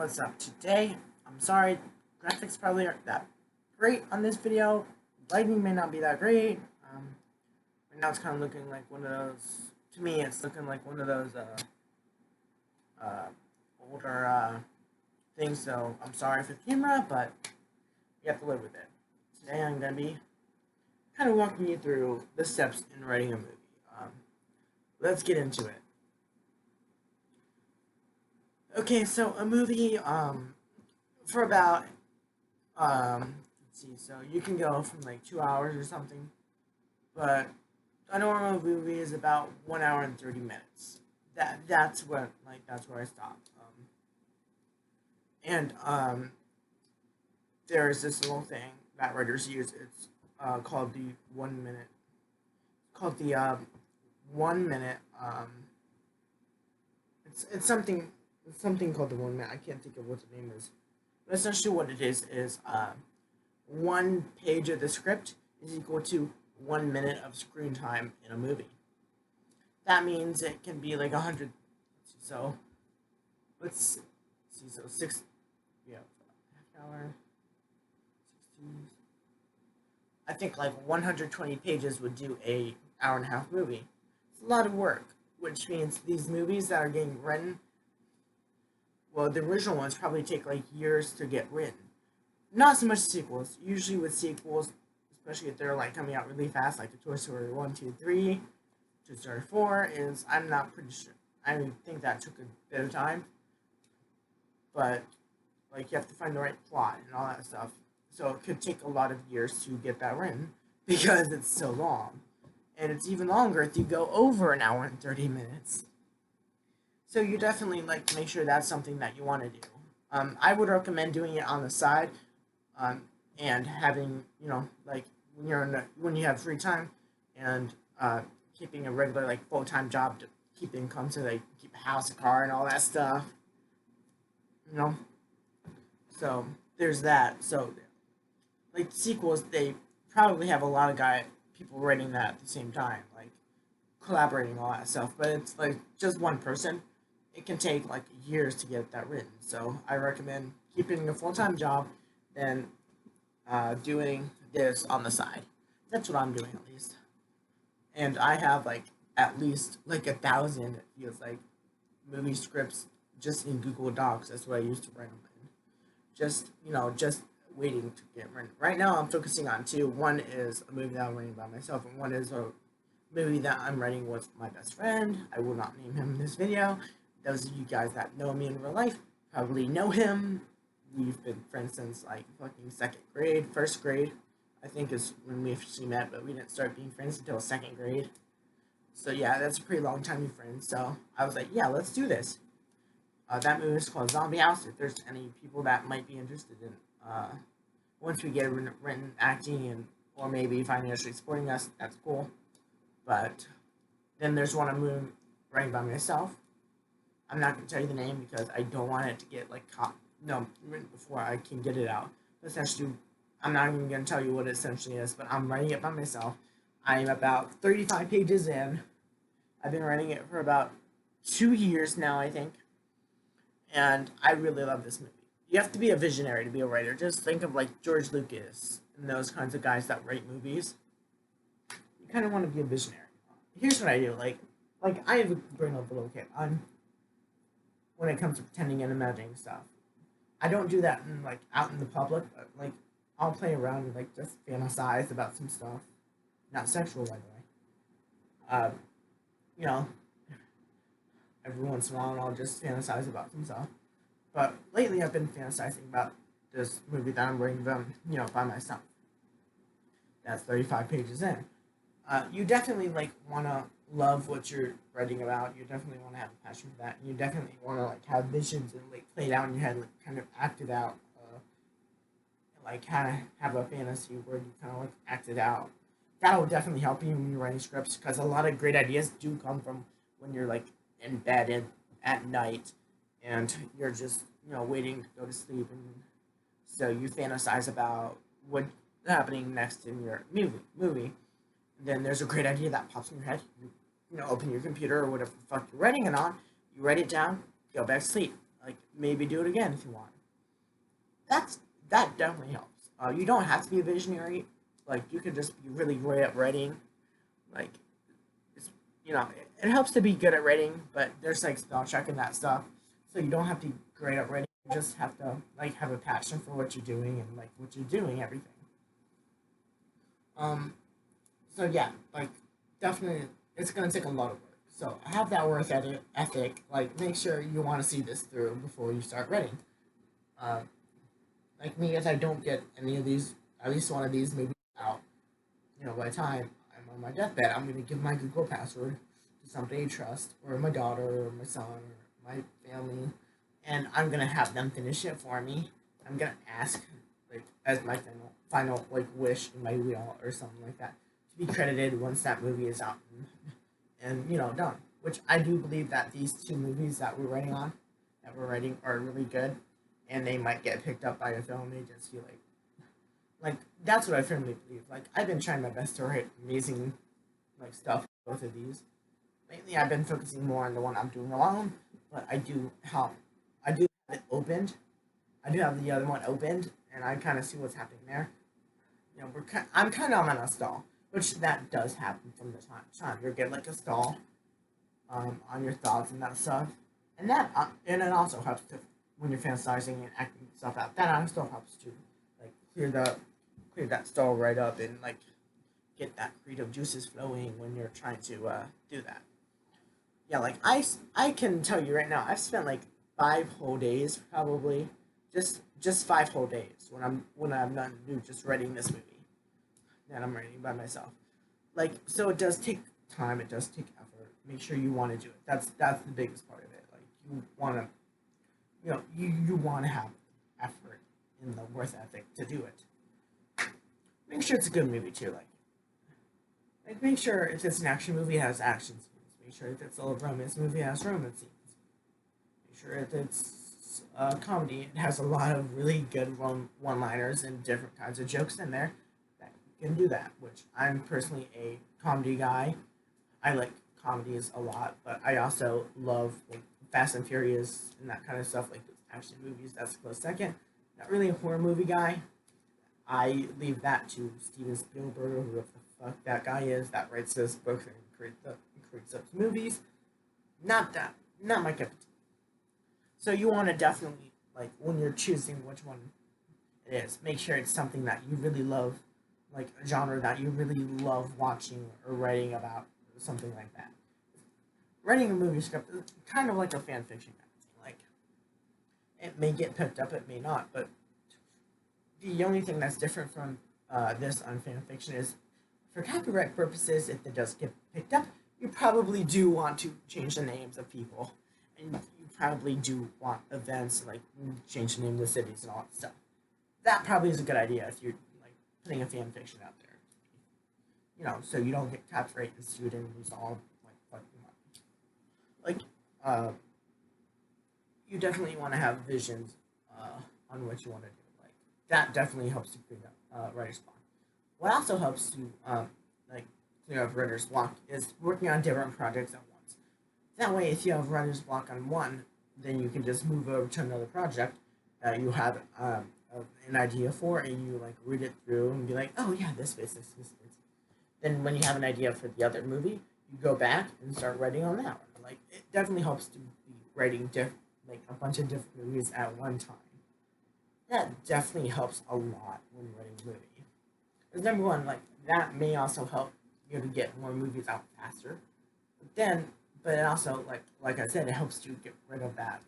what's up today? I'm sorry, graphics probably aren't that great on this video. Lighting may not be that great. Right now it's kind of looking like one of those, to me it's looking like one of those uh, older things, so I'm sorry for the camera, but you have to live with it. Today I'm going to be kind of walking you through the steps in writing a movie. Um, let's get into it. Okay, so a movie, for about let's see, so you can go from like 2 hours or something, but a normal movie is about 1 hour and 30 minutes. That's where I stop. And there's this little thing that writers use. It's called the 1 minute. Called the 1 minute. It's something called the 1 minute. I can't think of what the name is. But essentially, what it is one page of the script is equal to 1 minute of screen time in a movie. That means it can be like 100. So let's see. So yeah, half hour, 16. I think like 120 pages would do a hour and a half movie. It's a lot of work, which means these movies that are getting written, well, the original ones probably take like years to get written. Not so much sequels. Usually with sequels, especially if they're like coming out really fast, like the Toy Story 1, 2, 3, Toy Story 4, is I'm not pretty sure. I think that took a bit of time, but like you have to find the right plot and all that stuff. So it could take a lot of years to get that written because it's so long. And it's even longer if you go over an hour and 30 minutes. So you definitely like make sure that's something that you want to do. I would recommend doing it on the side, um, and having like when you have free time, and keeping a regular like full time job to keep income to like keep a house, a car, and all that stuff. You know, so there's that. So like sequels, they probably have a lot of people writing that at the same time, like collaborating all that stuff. But it's like just one person. It can take like years to get that written. So I recommend keeping a full time job than doing this on the side. That's what I'm doing at least. And I have like at least like 1,000. It feels like movie scripts just in Google Docs. That's what I used to write them in. Just waiting to get written. Right now, I'm focusing on two. One is a movie that I'm writing by myself, and one is a movie that I'm writing with my best friend. I will not name him in this video. Those of you guys that know me in real life probably know him. We've been friends since like fucking second grade, first grade. I think is when we officially met, but we didn't start being friends until second grade. So yeah, that's a pretty long time to be friends. So I was like, yeah, let's do this. That movie is called Zombie House. If there's any people that might be interested in, once we get written acting and or maybe financially supporting us, that's cool. But then there's one I'm writing by myself. I'm not gonna tell you the name because I don't want it to get like written before I can get it out. But essentially, I'm not even gonna tell you what it essentially is. But I'm writing it by myself. I'm about 35 pages in. I've been writing it for about 2 years now, I think, and I really love this movie. You have to be a visionary to be a writer. Just think of like George Lucas and those kinds of guys that write movies. You kind of want to be a visionary. Here's what I do. Like I have a brain of a little kid. When it comes to pretending and imagining stuff, I don't do that in like out in the public. But, like I'll play around and like just fantasize about some stuff, not sexual by the way. Um, you know, every once in a while I'll just fantasize about some stuff. But lately I've been fantasizing about this movie that I'm writing by myself. That's 35 pages in. You definitely like want to love what you're writing about. You definitely want to have a passion for that. And you definitely want to like have visions and like play it out in your head, like kind of act it out. Like kind of have a fantasy where you kind of like act it out. That will definitely help you when you're writing scripts because a lot of great ideas do come from when you're like in bed at night and you're just waiting to go to sleep, and so you fantasize about what's happening next in your movie. Then there's a great idea that pops in your head. You open your computer or whatever the fuck you're writing it on. You write it down. Go back to sleep. like maybe do it again if you want. That's that definitely helps. You don't have to be a visionary. Like you can just be really great at writing. Like it's it helps to be good at writing, but there's like spell check and that stuff. So you don't have to be great at writing. You just have to like have a passion for what you're doing and like what you're doing everything. Um, so yeah, like definitely it's gonna take a lot of work. So have that ethic. Like make sure you want to see this through before you start writing. Uh, like me, if I don't get any of these, at least one of these, maybe out, by the time I'm on my deathbed, I'm gonna give my Google password to somebody I trust, or my daughter, or my son, or my family, and I'm gonna have them finish it for me. I'm gonna ask, like, as my final like wish in my will or something like that, to be credited once that movie is out and done. Which I do believe that these two movies that we're writing, are really good, and they might get picked up by a film agency. Like that's what I firmly believe. Like I've been trying my best to write amazing like stuff. Both of these lately, I've been focusing more on the one I'm doing alone, but I do have it opened. I do have the other one opened, and I kind of see what's happening there. I'm kind of on a stall, which that does happen from the time to time. You get like a stall on your thoughts and that stuff, and it also helps to when you're fantasizing and acting stuff out. That also helps to like clear that stall right up and like get that creative juices flowing when you're trying to do that. Yeah, like I can tell you right now, I've spent like 5 whole days probably, just 5 whole days when I'm not new just writing this movie that I'm writing by myself. Like so, it does take time. It does take effort. Make sure you want to do it. That's the biggest part of it. Like you want to, you want to have effort in the worth ethic to do it. Make sure it's a good movie too. Like make sure if it's an action movie, it has action scenes. Make sure if it's a romance movie, it has romance scenes. Make sure if it's a comedy, it has a lot of really good one-liners and different kinds of jokes in there that can do that. Which I'm personally a comedy guy. I like comedies a lot, but I also love like Fast and Furious and that kind of stuff, like action movies. That's a close second. Not really a horror movie guy. I leave that to Steven Spielberg, or whoever the fuck that guy is that writes those books and creates those movies. Not that, not my cup of tea. So you want to definitely like when you're choosing which one it is, make sure it's something that you really love, like a genre that you really love watching or writing about, or something like that. Writing a movie script is kind of like a fan fiction kind of thing. Like it may get picked up, it may not, but the only thing that's different from this on fan fiction is for copyright purposes, if it does get picked up, you probably do want to change the names of people, and you probably do want events like change the name of the cities and all that stuff. That probably is a good idea if you're like putting a fan fiction out there, so you don't get copyright and sued and lose all like fucking money. Like, uh, you definitely want to have visions on what you want to do. Like that definitely helps to create a writer's block. What also helps to like clear up writer's block is working on different projects at once. That way, if you have writer's block on one, then you can just move over to another project that you have an idea for, and you like read it through and be like, oh yeah, this fits, this fits. Then when you have an idea for the other movie, you go back and start writing on that one. Like it definitely helps to be writing like a bunch of different movies at one time. That definitely helps a lot when writing a movie. Because number one, like that may also help you to get more movies out faster. But then, but it also like I said, it helps you get rid of that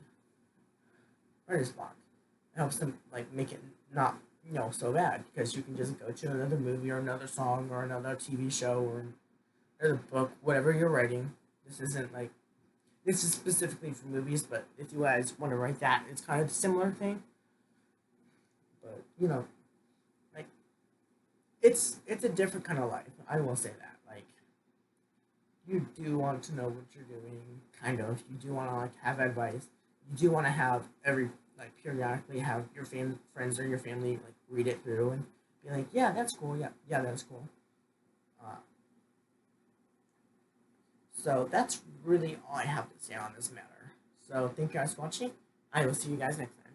writer's block. It helps them like make it not so bad because you can just go to another movie or another song or another TV show or another book, whatever you're writing. This isn't like this is specifically for movies, but if you guys want to write that, it's kind of a similar thing. But like it's a different kind of life. I will say that. Like you do want to know what you're doing, kind of. You do want to like have advice. You do want to have every like periodically have your friends or your family like read it through and be like, yeah, that's cool. Yeah, yeah, that's cool. Uh, so that's really all I have to say on this matter. So thank you guys for watching. I will see you guys next time.